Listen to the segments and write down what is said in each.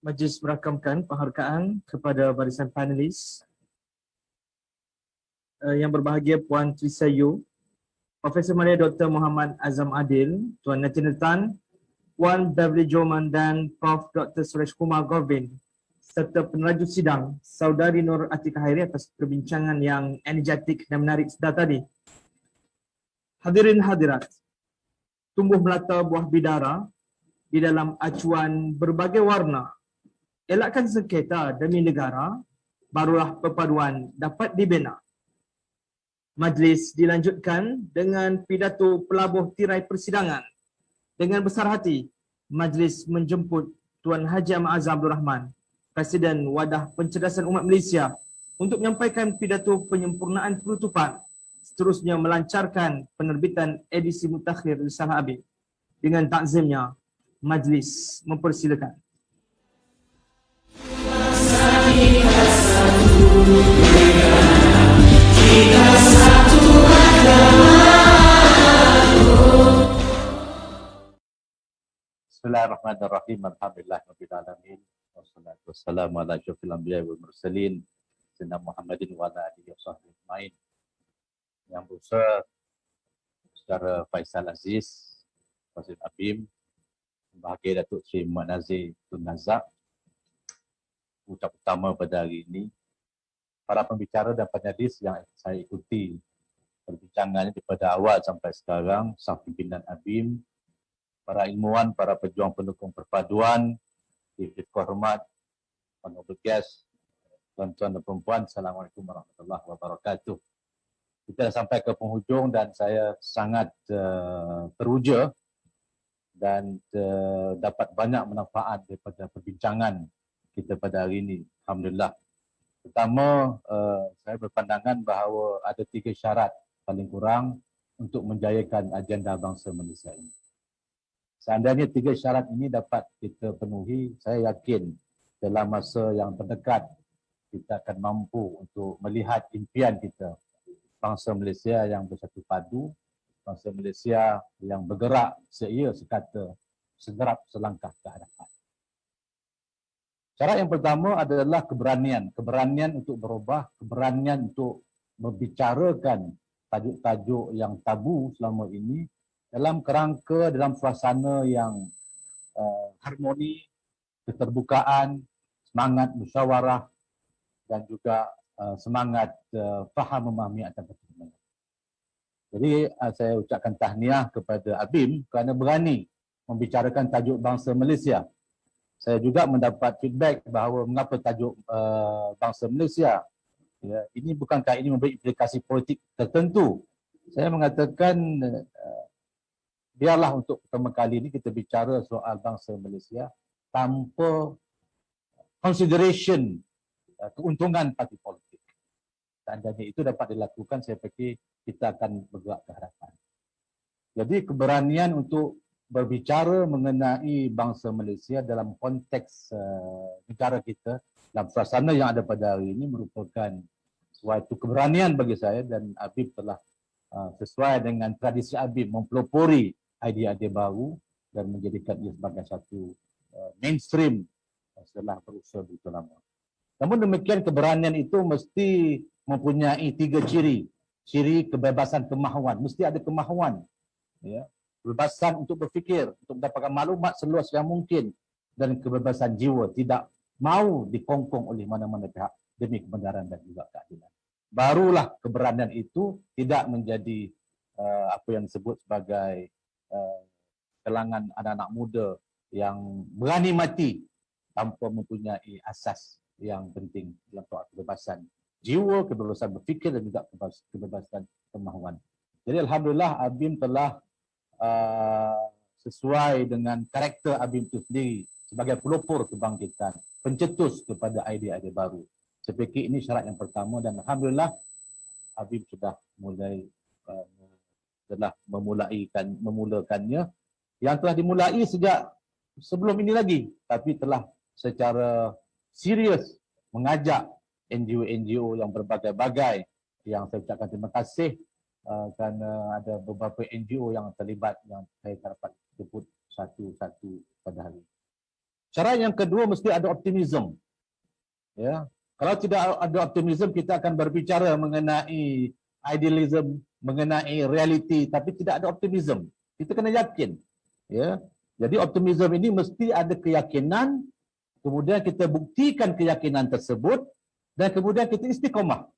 Majlis merakamkan penghargaan kepada barisan panelis yang berbahagia Puan Trisa Yu, Profesor Maria Dr. Muhammad Azam Adil, Tuan Nathaniel Tan, Puan Beverly Joman dan Prof. Dr. Suresh Kumar Govin, serta peneraju sidang Saudari Nur Atika Hairi atas perbincangan yang energetik dan menarik sedar tadi. Hadirin hadirat, tumbuh melata buah bidara di dalam acuan berbagai warna. Elakkan sengketa demi negara, barulah perpaduan dapat dibina. Majlis dilanjutkan dengan pidato pelabuh tirai persidangan. Dengan besar hati, majlis menjemput Tuan Haji Ahmad Azam Abdul Rahman, Presiden Wadah Pencerdasan Umat Malaysia, untuk menyampaikan pidato penyempurnaan penutupan, seterusnya melancarkan penerbitan edisi mutakhir Risalah Habib. Dengan takzimnya, majlis mempersilakan. Bismillahirrahmanirrahim. Alhamdulillahirabbil alamin. Wassalatu wassalamu ala asyrofil anbiya'i wal mursalin sayyidina Muhammadin wa ala alihi washabbihi ajmain. Yang besar Saudara Faisal Aziz, Presiden ABIM, bahagia Datuk Seri Muhammad Nazir Tun Razak. Ucap utama pada hari ini, para pembicara dan panelis yang saya ikuti perbincangannya daripada awal sampai sekarang, sang pimpinan ABIM, para ilmuwan, para pejuang pendukung perpaduan, yang hormat, honorable guest, tuan-tuan dan perempuan, Assalamualaikum warahmatullahi wabarakatuh. Kita dah sampai ke penghujung dan saya sangat teruja dan dapat banyak manfaat daripada perbincangan kita pada hari ini. Alhamdulillah. Pertama, saya berpandangan bahawa ada 3 syarat paling kurang untuk menjayakan agenda bangsa Malaysia ini. Seandainya 3 syarat ini dapat kita penuhi, saya yakin dalam masa yang terdekat kita akan mampu untuk melihat impian kita, bangsa Malaysia yang bersatu padu, bangsa Malaysia yang bergerak seia sekata, segerap selangkah ke hadapan. Syarat yang pertama adalah keberanian. Keberanian untuk berubah, keberanian untuk membicarakan tajuk-tajuk yang tabu selama ini dalam kerangka, dalam suasana yang harmoni, keterbukaan, semangat musyawarah dan juga semangat faham memahami akan perkembangan. Jadi saya ucapkan tahniah kepada ABIM kerana berani membicarakan tajuk bangsa Malaysia. Saya juga mendapat feedback bahawa mengapa tajuk bangsa Malaysia. Ya, ini bukankah ini memberi implikasi politik tertentu. Saya mengatakan biarlah untuk pertama kali ini kita bicara soal bangsa Malaysia tanpa consideration keuntungan parti politik. Seandainya itu dapat dilakukan, saya fikir kita akan bergerak ke hadapan. Jadi keberanian untuk berbicara mengenai bangsa Malaysia dalam konteks negara kita, dalam suasana yang ada pada hari ini merupakan suatu keberanian bagi saya, dan ABIM telah sesuai dengan tradisi ABIM mempelopori idea-idea baru dan menjadikan ia sebagai satu mainstream setelah berusaha begitu lama. Namun demikian, keberanian itu mesti mempunyai 3 ciri. Ciri kebebasan kemahuan, mesti ada kemahuan. Ya. Kebebasan untuk berfikir, untuk mendapatkan maklumat seluas yang mungkin, dan kebebasan jiwa, tidak mau dikongkong oleh mana-mana pihak demi kebenaran dan juga keadilan. Barulah keberanian itu tidak menjadi apa yang disebut sebagai kalangan anak-anak muda yang berani mati tanpa mempunyai asas yang penting dalam soal kebebasan jiwa, kebebasan berfikir dan juga kebebasan kemahuan. Jadi alhamdulillah ABIM telah sesuai dengan karakter ABIM itu sendiri sebagai pelopor kebangkitan, pencetus kepada idea-idea baru. Saya fikir ini syarat yang pertama, dan alhamdulillah ABIM sudah mulai telah memulakannya, yang telah dimulai sejak sebelum ini lagi, tapi telah secara serius mengajak NGO-NGO yang berbagai-bagai, yang saya ucapkan terima kasih kerana ada beberapa NGO yang terlibat yang saya dapat sebut satu-satu pada hari ini. Syarat yang kedua mesti ada optimism. Ya, kalau tidak ada optimism, kita akan berbicara mengenai idealism, mengenai reality, tapi tidak ada optimism. Kita kena yakin. Ya, jadi optimism ini mesti ada keyakinan, kemudian kita buktikan keyakinan tersebut, dan kemudian kita istiqomah.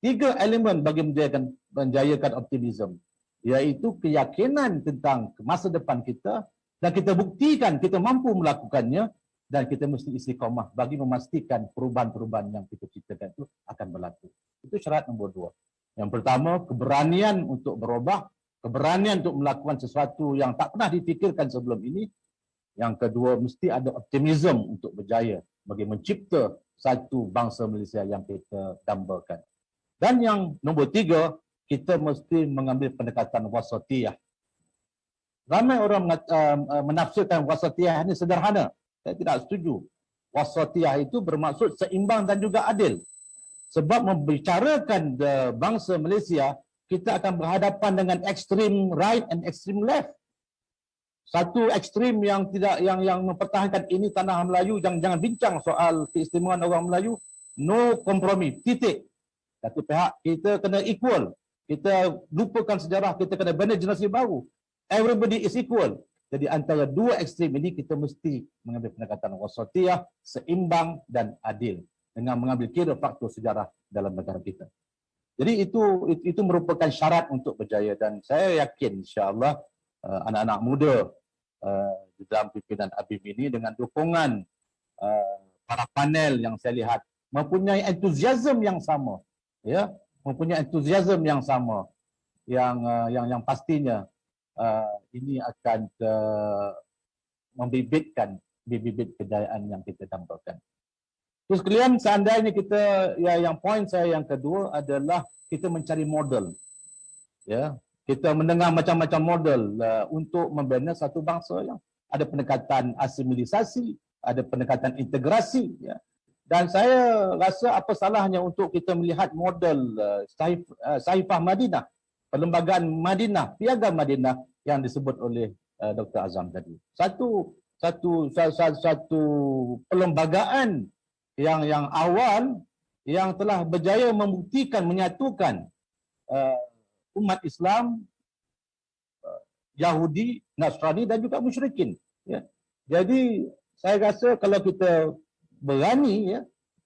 3 elemen bagi menjayakan optimism, iaitu keyakinan tentang masa depan kita, dan kita buktikan kita mampu melakukannya, dan kita mesti istiqomah bagi memastikan perubahan-perubahan yang kita ciptakan itu akan berlaku. Itu syarat nombor 2. Yang pertama, keberanian untuk berubah, keberanian untuk melakukan sesuatu yang tak pernah dipikirkan sebelum ini. Yang kedua, mesti ada optimism untuk berjaya bagi mencipta satu bangsa Malaysia yang kita dambakan. Dan yang nombor 3, kita mesti mengambil pendekatan wasatiyah. Ramai orang menafsirkan wasatiyah ini sederhana. Saya tidak setuju. Wasatiyah itu bermaksud seimbang dan juga adil. Sebab membicarakan bangsa Malaysia, kita akan berhadapan dengan extreme right and extreme left. Satu ekstrim yang mempertahankan ini tanah Melayu, jangan bincang soal keistimewaan orang Melayu, no kompromi, titik. Satu pihak kita kena equal, kita lupakan sejarah, kita kena bina generasi baru. Everybody is equal. Jadi antara 2 ekstrim ini kita mesti mengambil pendekatan wasatiyah, seimbang dan adil dengan mengambil kira faktor sejarah dalam negara kita. Jadi itu merupakan syarat untuk berjaya, dan saya yakin insya-Allah anak-anak muda di dalam pimpinan ABIM ini dengan dukungan para panel yang saya lihat mempunyai entusiasme yang sama, ya, mempunyai entusiasme yang sama, yang pastinya ini akan membibitkan bibit kejayaan yang kita dambakan. Terus sekalian, seandainya kita, yang poin saya yang kedua adalah kita mencari model, ya, kita mendengar macam-macam model untuk membina satu bangsa yang ada pendekatan asimilisasi, ada pendekatan integrasi, ya. Dan saya rasa apa salahnya untuk kita melihat model Saifah Madinah, perlembagaan Madinah, piagam Madinah yang disebut oleh Dr. Azam tadi. Satu perlembagaan yang awal yang telah berjaya membuktikan, menyatukan umat Islam, Yahudi, Nasrani dan juga musyrikin. Ya. Jadi saya rasa kalau kita berani, ya,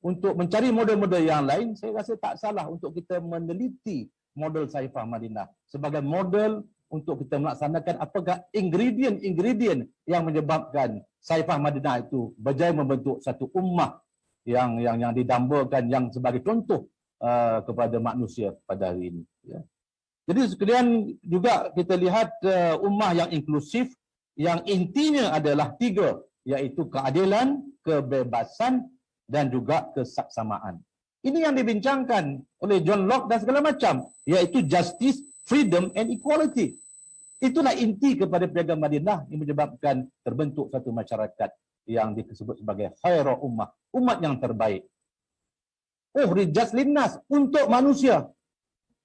untuk mencari model-model yang lain, saya rasa tak salah untuk kita meneliti model Saifah Madinah sebagai model untuk kita melaksanakan apakah ingredient yang menyebabkan Saifah Madinah itu berjaya membentuk satu ummah yang didambakan, yang sebagai contoh kepada manusia pada hari ini. Ya. Jadi sekalian juga kita lihat ummah yang inklusif, yang intinya adalah 3, iaitu keadilan, kebebasan dan juga kesaksamaan. Ini yang dibincangkan oleh John Locke dan segala macam, iaitu justice, freedom and equality. Itulah inti kepada piagam Madinah yang menyebabkan terbentuk satu masyarakat yang disebut sebagai khairul ummah, umat yang terbaik. Rijaz linnas, untuk manusia.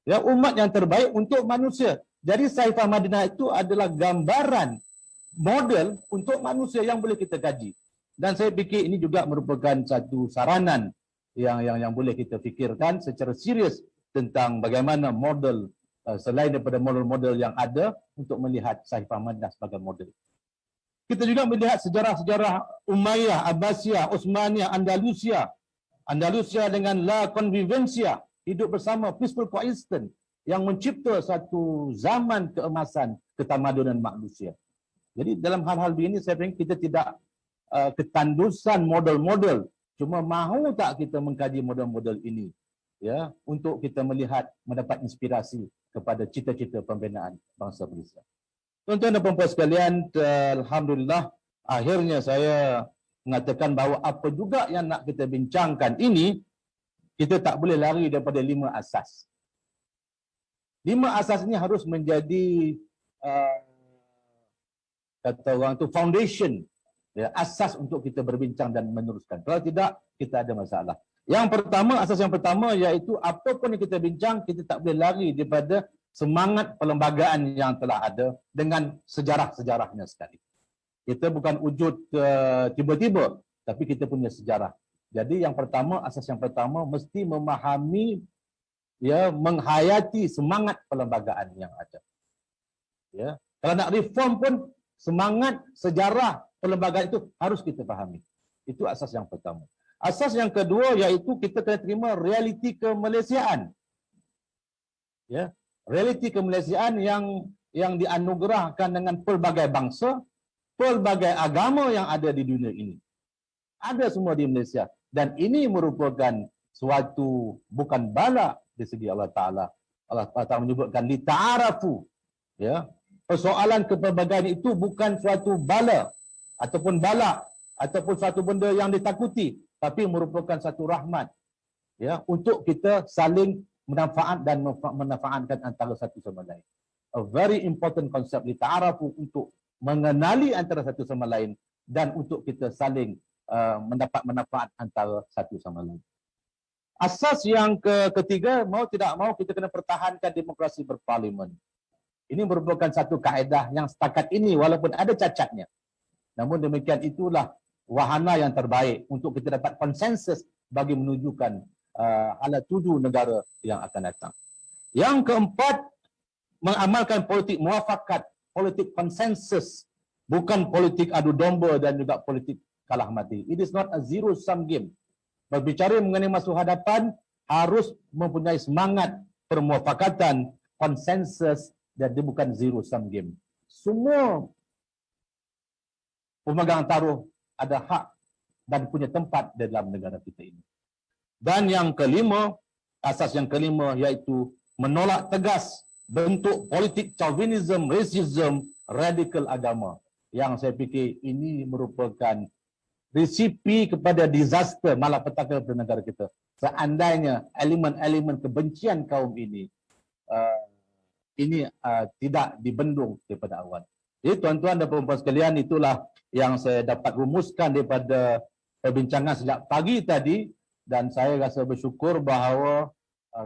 Ya, umat yang terbaik untuk manusia. Jadi Saifah Madinah itu adalah gambaran model untuk manusia yang boleh kita kaji. Dan saya fikir ini juga merupakan satu saranan yang boleh kita fikirkan secara serius tentang bagaimana model selain daripada model-model yang ada untuk melihat Saifah Madinah sebagai model. Kita juga melihat sejarah-sejarah Umayyah, Abbasiyah, Utsmaniyah, Andalusia dengan La Convivencia, hidup bersama, peaceful coexistence, yang mencipta satu zaman keemasan ketamadunan manusia. Jadi dalam hal-hal begini saya fikir kita tidak ketandusan model-model, cuma mahu tak kita mengkaji model-model ini, ya, untuk kita melihat, mendapat inspirasi kepada cita-cita pembinaan bangsa Malaysia. Tuan-tuan dan puan-puan sekalian, alhamdulillah akhirnya saya mengatakan bahawa apa juga yang nak kita bincangkan ini, kita tak boleh lari daripada 5 asas. 5 asas ini harus menjadi kata orang tu foundation, ya, asas untuk kita berbincang dan meneruskan. Kalau tidak, kita ada masalah. Asas yang pertama iaitu apapun yang kita bincang, kita tak boleh lari daripada semangat perlembagaan yang telah ada dengan sejarah-sejarahnya sekali. Kita bukan wujud tiba-tiba, tapi kita punya sejarah. Jadi yang pertama, asas yang pertama mesti memahami, ya, menghayati semangat perlembagaan yang ada. Ya, kalau nak reform pun semangat sejarah perlembagaan itu harus kita fahami. Itu asas yang pertama. Asas yang kedua iaitu kita kena terima realiti kemalaysiaan. Ya, realiti kemalaysiaan yang dianugerahkan dengan pelbagai bangsa, pelbagai agama yang ada di dunia ini. Ada semua di Malaysia, dan ini merupakan suatu bukan bala di segi Allah Taala. Allah Taala menyebutkan li ta'arafu. Ya, persoalan kepelbagaian itu bukan suatu bala ataupun suatu benda yang ditakuti, tapi merupakan satu rahmat, ya, untuk kita saling manfaat dan memanfaatkan antara satu sama lain. A very important concept li ta'arafu, untuk mengenali antara satu sama lain dan untuk kita saling mendapat manfaat antara satu sama lain. Asas yang ketiga, mau tidak mau kita kena pertahankan demokrasi berparlimen. Ini merupakan satu kaedah yang setakat ini walaupun ada cacatnya, namun demikian itulah wahana yang terbaik untuk kita dapat konsensus bagi menunjukkan hala tuju negara yang akan datang. Yang keempat, mengamalkan politik muafakat, politik konsensus, bukan politik adu domba dan juga politik kalah mati. It is not a zero sum game. Berbicara mengenai masa hadapan harus mempunyai semangat permuafakatan, konsensus, dan dia bukan zero sum game. Semua pemegang taruh ada hak dan punya tempat dalam negara kita ini. Dan yang kelima, asas yang kelima iaitu menolak tegas bentuk politik chauvinism, racism, radikal agama. Yang saya fikir ini merupakan resipi kepada disaster malapetaka pada negara kita. Seandainya elemen-elemen kebencian kaum ini tidak dibendung daripada awal. Jadi tuan-tuan dan puan-puan sekalian, itulah yang saya dapat rumuskan daripada perbincangan sejak pagi tadi, dan saya rasa bersyukur bahawa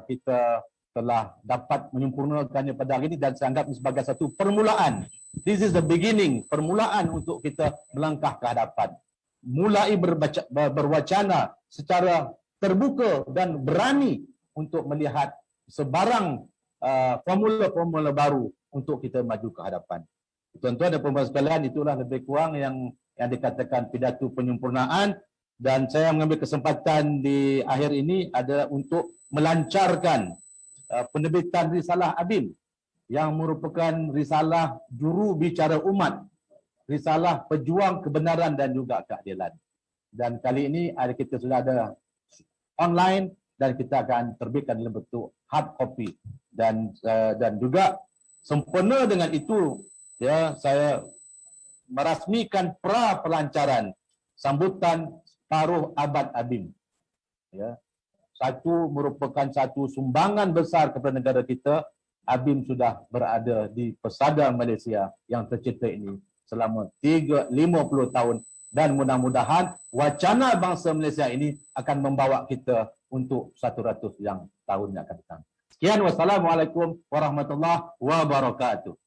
kita telah dapat menyempurnakannya pada hari ini, dan saya anggap ini sebagai satu permulaan. This is the beginning, permulaan untuk kita melangkah ke hadapan. Mulai berwacana secara terbuka dan berani untuk melihat sebarang formula-formula baru untuk kita maju ke hadapan. Tuan-tuan dan puan-puan sekalian, itulah lebih kurang yang dikatakan pidato penyempurnaan, dan saya mengambil kesempatan di akhir ini adalah untuk melancarkan penerbitan risalah Abim yang merupakan risalah juru bicara umat, risalah pejuang kebenaran dan juga keadilan. Dan kali ini kita sudah ada online dan kita akan terbitkan dalam bentuk hard copy, dan juga sempena dengan itu, ya, saya merasmikan pelancaran sambutan separuh abad Abim. Ya, merupakan satu sumbangan besar kepada negara kita. Abim sudah berada di pesada Malaysia yang tercipta ini selama 50 tahun, dan mudah-mudahan wacana bangsa Malaysia ini akan membawa kita untuk 100 yang tahun yang akan datang. Sekian, wassalamualaikum warahmatullahi wabarakatuh.